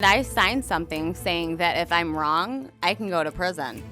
I signed something saying that if I'm wrong, I can go to prison.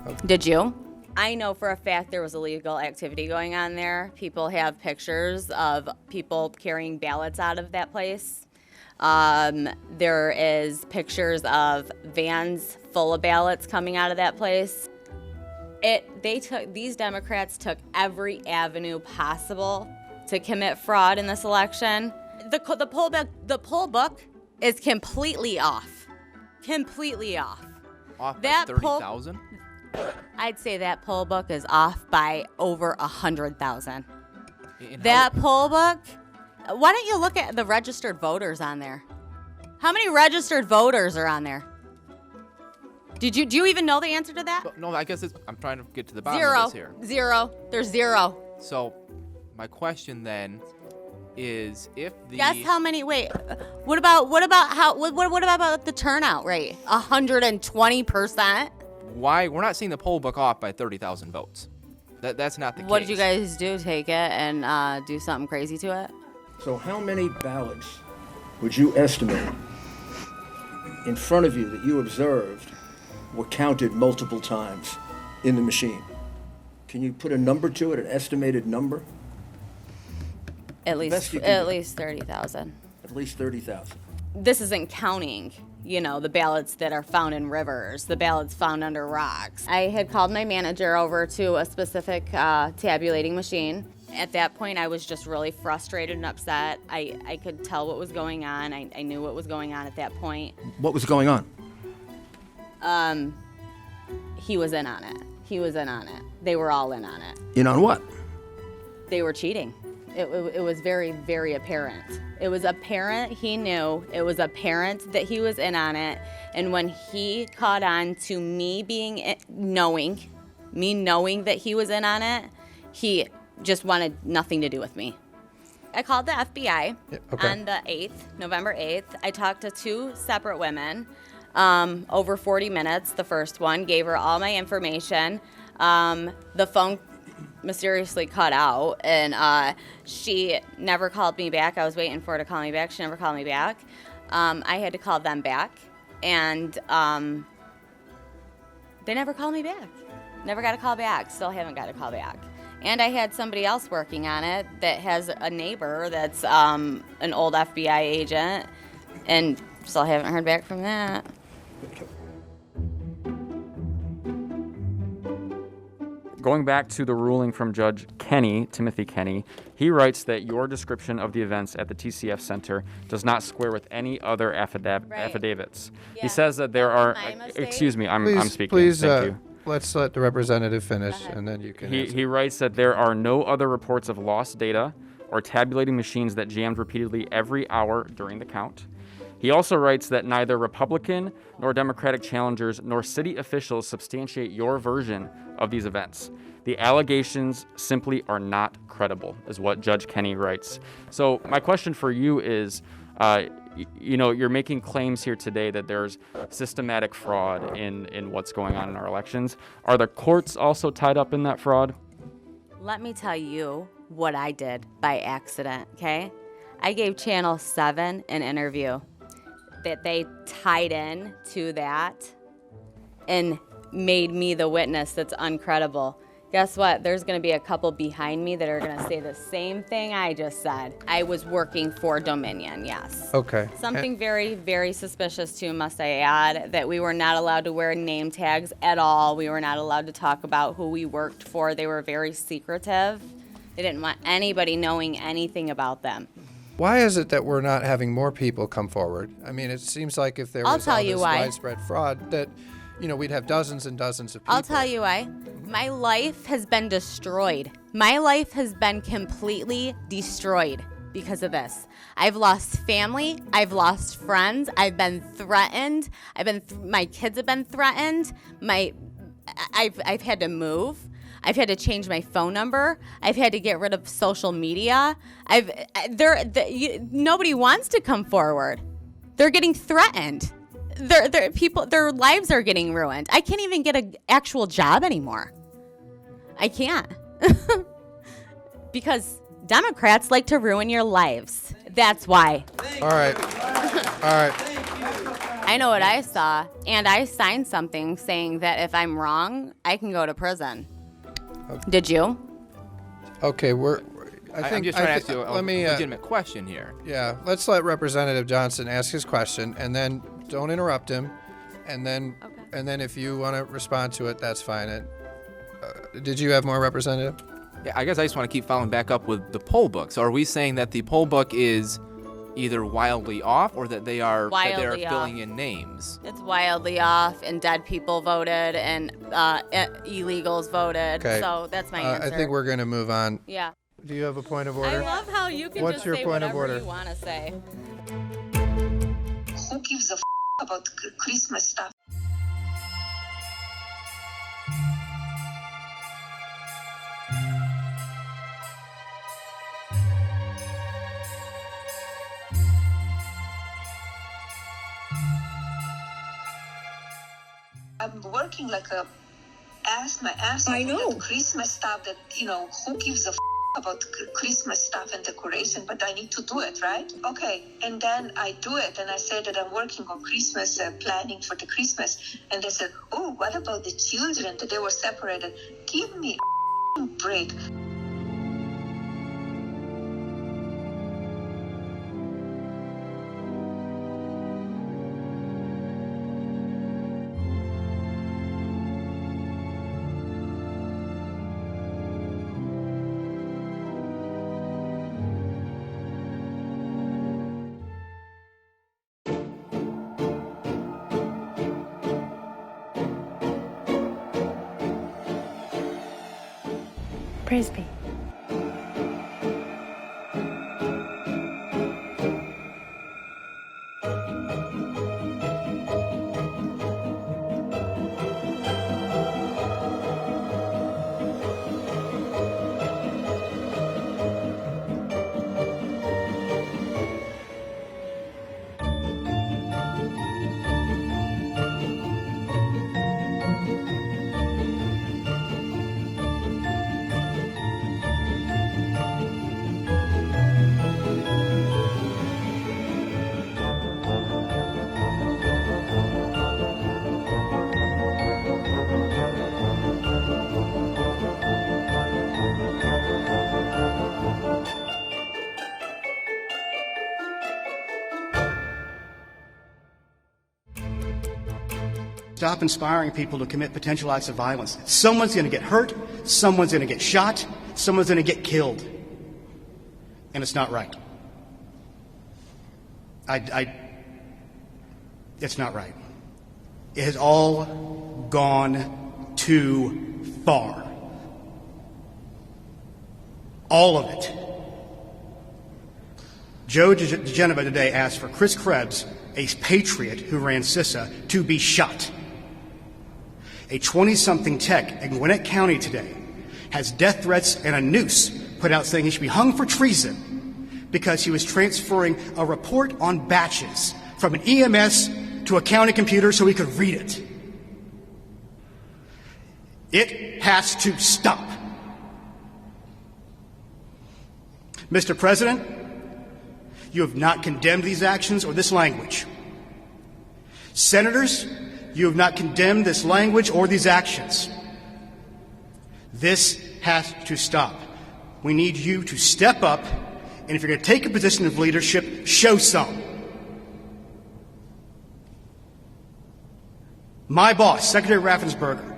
Okay. Did you? I know for a fact there was illegal activity going on there. People have pictures of people carrying ballots out of that place. There is pictures of vans full of ballots coming out of that place. These Democrats took every avenue possible to commit fraud in this election. The poll book is completely off. Completely off. Off by 30,000? I'd say that poll book is off by over 100,000. That poll book, why don't you look at the registered voters on there? How many registered voters are on there? Do you even know the answer to that? No, I guess I'm trying to get to the bottom of this here. Zero. There's zero. So my question then is if the... Guess how many, wait, what about the turnout rate? 120%? Why? We're not seeing the poll book off by 30,000 votes. That's not the case. What did you guys do? Take it and do something crazy to it? So how many ballots would you estimate in front of you that you observed were counted multiple times in the machine? Can you put a number to it, an estimated number? At least 30,000. At least 30,000. This isn't counting, the ballots that are found in rivers, the ballots found under rocks. I had called my manager over to a specific tabulating machine. At that point, I was just really frustrated and upset. I could tell what was going on. I knew what was going on at that point. What was going on? He was in on it. They were all in on it. In on what? They were cheating. It was very, very apparent. It was apparent he knew. It was apparent that he was in on it. And when he caught on to me knowing that he was in on it, he just wanted nothing to do with me. I called the FBI on the 8th, November 8th. I talked to two separate women over 40 minutes. The first one, gave her all my information. The phone mysteriously cut out, and she never called me back. I was waiting for her to call me back. She never called me back. I had to call them back, and they never called me back. Never got a call back. Still haven't got a call back. And I had somebody else working on it that has a neighbor that's an old FBI agent, and still haven't heard back from that. Going back to the ruling from Judge Timothy Kenny, he writes that your description of the events at the TCF Center does not square with any other affidavits. Yeah. He says that there are... Excuse me, I'm speaking. Please, Thank you. let's let the representative finish, and then you can answer. He writes that there are no other reports of lost data or tabulating machines that jammed repeatedly every hour during the count. He also writes that neither Republican nor Democratic challengers nor city officials substantiate your version of these events. The allegations simply are not credible, is what Judge Kenny writes. So my question for you is, you're making claims here today that there's systematic fraud in what's going on in our elections. Are the courts also tied up in that fraud? Let me tell you what I did by accident, okay? I gave Channel 7 an interview that they tied in to that and made me the witness that's uncredible. Guess what? There's going to be a couple behind me that are going to say the same thing I just said. I was working for Dominion, yes. Okay. Something very, very suspicious too, must I add, that we were not allowed to wear name tags at all. We were not allowed to talk about who we worked for. They were very secretive. They didn't want anybody knowing anything about them. Why is it that we're not having more people come forward? I mean, it seems like if there was all this widespread fraud, that we'd have dozens and dozens of people. I'll tell you why. My life has been destroyed. My life has been completely destroyed because of this. I've lost family. I've lost friends. I've been threatened. My kids have been threatened. I've had to move. I've had to change my phone number. I've had to get rid of social media. Nobody wants to come forward. They're getting threatened. Their lives are getting ruined. I can't even get an actual job anymore. I can't. Because Democrats like to ruin your lives. That's why. All right. I know what I saw, and I signed something saying that if I'm wrong, I can go to prison. Okay. Did you? Okay, I'm just trying to ask you a legitimate question here. Yeah, let's let Representative Johnson ask his question, and then don't interrupt him, and then if you want to respond to it, that's fine. Did you have more, Representative? Yeah, I guess I just want to keep following back up with the poll book. So are we saying that the poll book is either wildly off or that they are filling in names? It's wildly off, and dead people voted, and illegals voted. Okay. So that's my answer. I think we're going to move on. Yeah. Do you have a point of order? I love how you can What's just your say point of whatever order? you want to say. Who gives a about Christmas stuff? I'm working like my ass off. I know. Christmas stuff that, who gives a about Christmas stuff and decoration, but I need to do it, right? Okay, and then I do it, and I say that I'm working on Christmas, planning for the Christmas, and they said, oh, what about the children, that they were separated? Give me a break. Praise be. Stop inspiring people to commit potential acts of violence. Someone's going to get hurt, someone's going to get shot, someone's going to get killed. And it's not right. It's not right. It has all gone too far. All of it. Joe DeGenova today asked for Chris Krebs, a patriot who ran CISA, to be shot. A 20-something tech in Gwinnett County today has death threats and a noose put out saying he should be hung for treason because he was transferring a report on batches from an EMS to a county computer so he could read it. It has to stop. Mr. President, you have not condemned these actions or this language. Senators, you have not condemned this language or these actions. This has to stop. We need you to step up, and if you're going to take a position of leadership, show some. My boss, Secretary Raffensperger,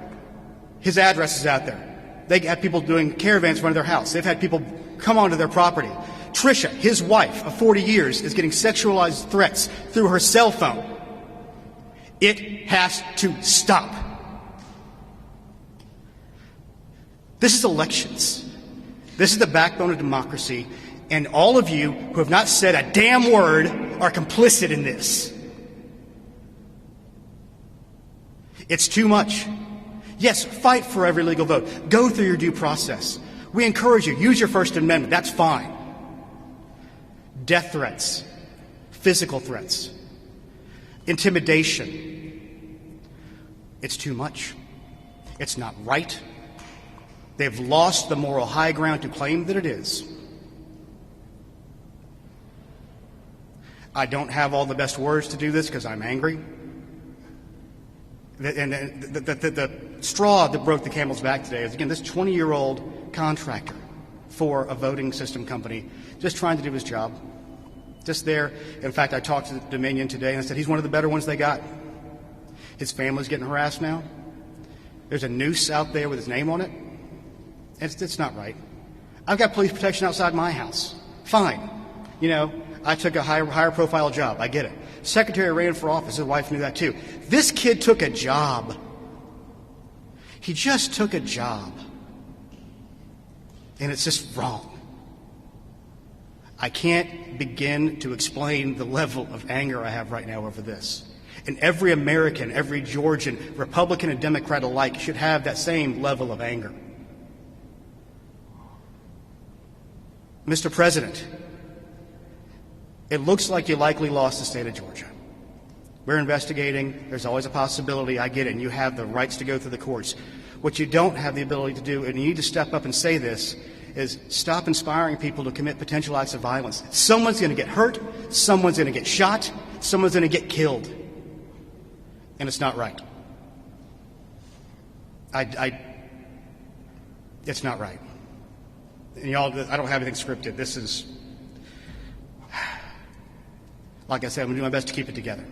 his address is out there. They have people doing caravans in front of their house. They've had people come onto their property. Tricia, his wife of 40 years, is getting sexualized threats through her cell phone. It has to stop. This is elections. This is the backbone of democracy, and all of you who have not said a damn word are complicit in this. It's too much. Yes, fight for every legal vote. Go through your due process. We encourage you, use your First Amendment. That's fine. Death threats, physical threats, intimidation. It's too much. It's not right. They've lost the moral high ground to claim that it is. I don't have all the best words to do this because I'm angry. The straw that broke the camel's back today is, again, this 20-year-old contractor for a voting system company just trying to do his job. Just there. In fact, I talked to Dominion today and I said he's one of the better ones they got. His family's getting harassed now. There's a noose out there with his name on it. It's not right. I've got police protection outside my house. Fine. You know, I took a higher profile job. I get it. Secretary ran for office. His wife knew that too. This kid took a job. He just took a job. And it's just wrong. I can't begin to explain the level of anger I have right now over this. And every American, every Georgian, Republican and Democrat alike, should have that same level of anger. Mr. President, it looks like you likely lost the state of Georgia. We're investigating. There's always a possibility. I get it. And you have the rights to go through the courts. What you don't have the ability to do, and you need to step up and say this, is stop inspiring people to commit potential acts of violence. Someone's going to get hurt. Someone's going to get shot. Someone's going to get killed. And it's not right. It's not right. And y'all, I don't have anything scripted. This is, like I said, I'm going to do my best to keep it together.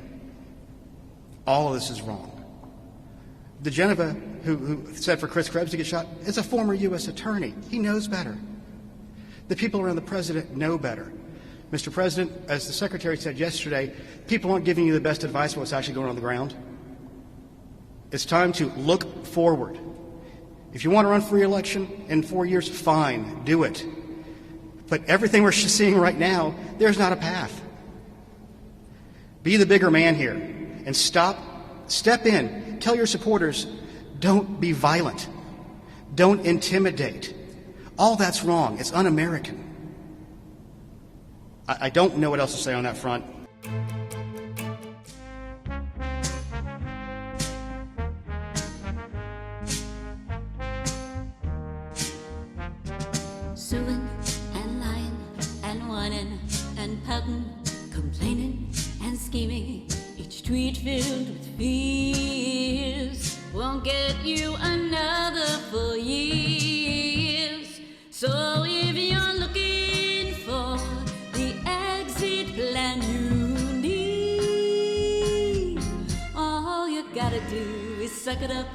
All of this is wrong. DeGeneva, who said for Chris Krebs to get shot, is a former U.S. attorney. He knows better. The people around the president know better. Mr. President, as the Secretary said yesterday, people aren't giving you the best advice about what's actually going on the ground. It's time to look forward. If you want to run for re-election in 4 years, fine, do it. But everything we're seeing right now, there's not a path. Be the bigger man here and step in, tell your supporters, don't be violent, don't intimidate. All that's wrong. It's un-American. I don't know what else to say on that front. Suing and lying and whining and pouting, complaining and scheming, each tweet filled with fears won't get you another for years. So if you're looking for the exit plan you need, all you gotta do is suck it up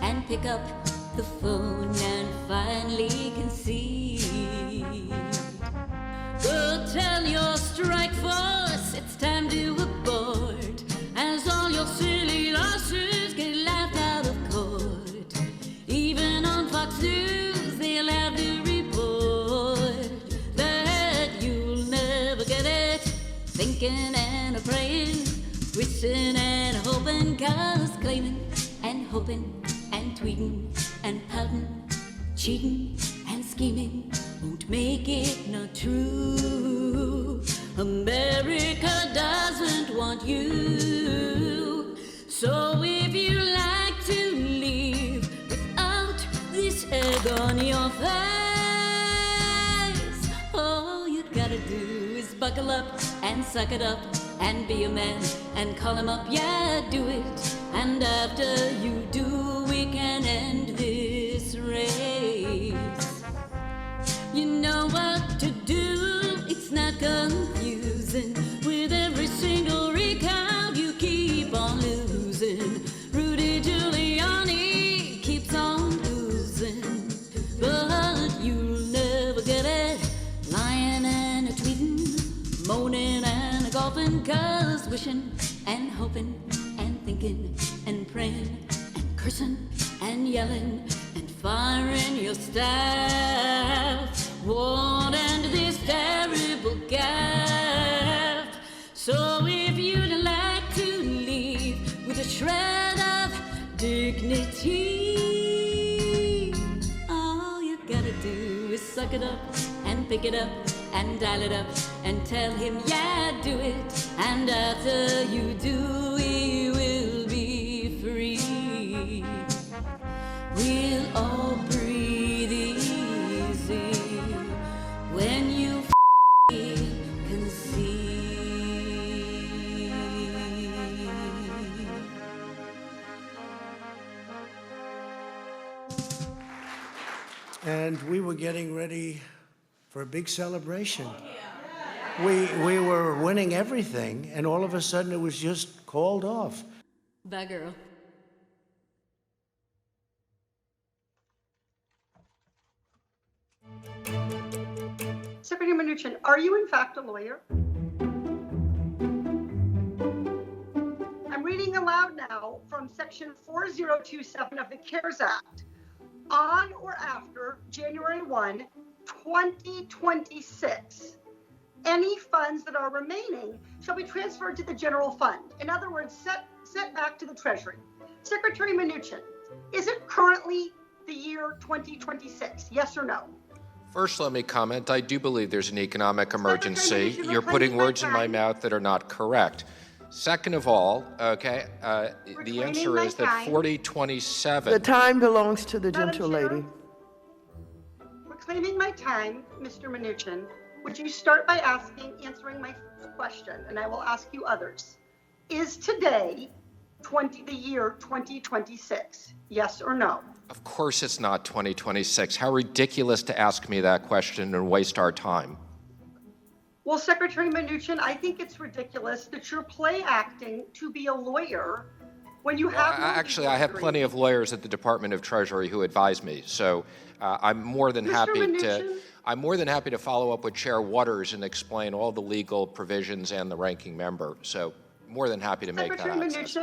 and pick up the phone and finally concede. Go tell your strike force it's time to abort, as all your silly lawsuits get laughed out of court. Even on Fox News they'll have to report that you'll never get it. Thinking and praying, wishing and hoping, 'cause claiming and hoping and tweeting and pouting, cheating and scheming won't make it not true. America doesn't want you. So if you like to leave without this egg on your face, all you gotta do is buckle up and suck it up and be a man and call him up, yeah, do it. And after you do, we can end this race. You know what to do, it's not confusing. With every single recount, you keep on losing. Rudy Giuliani keeps on losing, but you'll never get it. Lying and tweeting, moaning and golfing, 'cause wishing and hoping and thinking and praying and cursing and yelling and firing your staff won't end this terrible gap. So if you'd like to leave with a shred of dignity, all you gotta do is suck it up and pick it up and dial it up and tell him, yeah, do it. And after you do, we will be free. We'll all breathe easy when you can see. and we were getting ready for a big celebration. We were winning everything, and all of a sudden it was just called off. Bye, girl. Secretary Mnuchin, are you in fact a lawyer? I'm reading aloud now from section 4027 of the CARES Act. On or after January 1, 2026, any funds that are remaining shall be transferred to the general fund. In other words, set back to the Treasury. Secretary Mnuchin, is it currently the year 2026? Yes or no? First, let me comment. I do believe there's an economic emergency. You're putting words in my mouth that are not correct. Second of all, okay, the answer is that 4027. The time belongs to the gentle lady. Reclaiming my time, Mr. Mnuchin, would you start by answering my question, and I will ask you others. Is today the year 2026? Yes or no? Of course it's not 2026. How ridiculous to ask me that question and waste our time. Well, Secretary Mnuchin, I think it's ridiculous that you're play acting to be a lawyer when you have no actually, I have plenty of lawyers at the Department of Treasury who advise me, so I'm more than happy to follow up with Chair Waters and explain all the legal provisions and the ranking member. So more than happy to make that access.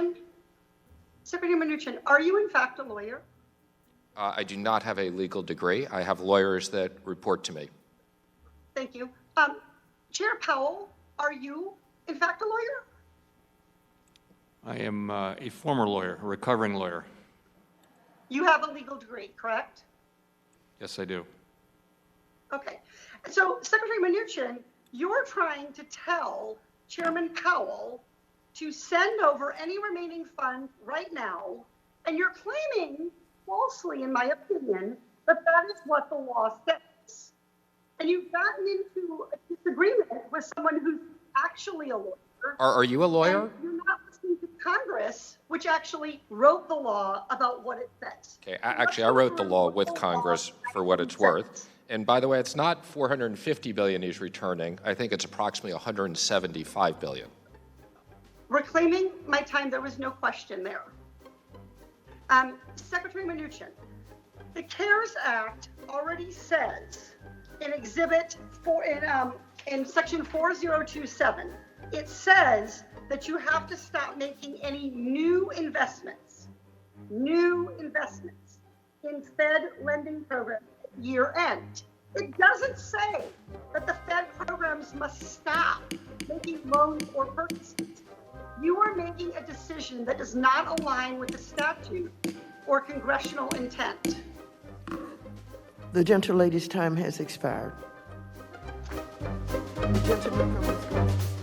Secretary Mnuchin, are you in fact a lawyer? I do not have a legal degree. I have lawyers that report to me. Thank you. Chair Powell, are you in fact a lawyer? I am a former lawyer, a recovering lawyer. You have a legal degree, correct? Yes, I do. Okay. So, Secretary Mnuchin, you're trying to tell Chairman Powell to send over any remaining funds right now, and you're claiming, falsely in my opinion, that is what the law says. And you've gotten into a disagreement with someone who's actually a lawyer. Are you a lawyer? And you're not listening to Congress, which actually wrote the law about what it says. Okay, actually, I wrote the law with Congress for what it's worth. And by the way, it's not $450 billion he's returning. I think it's approximately $175 billion. Reclaiming my time, there was no question there. Secretary Mnuchin, the CARES Act already says in Exhibit 4, in Section 4027, it says that you have to stop making any new investments in Fed lending programs at year end. It doesn't say that the Fed programs must stop making loans or purchases. You are making a decision that does not align with the statute or congressional intent. The gentle lady's time has expired. The gentleman from Wisconsin.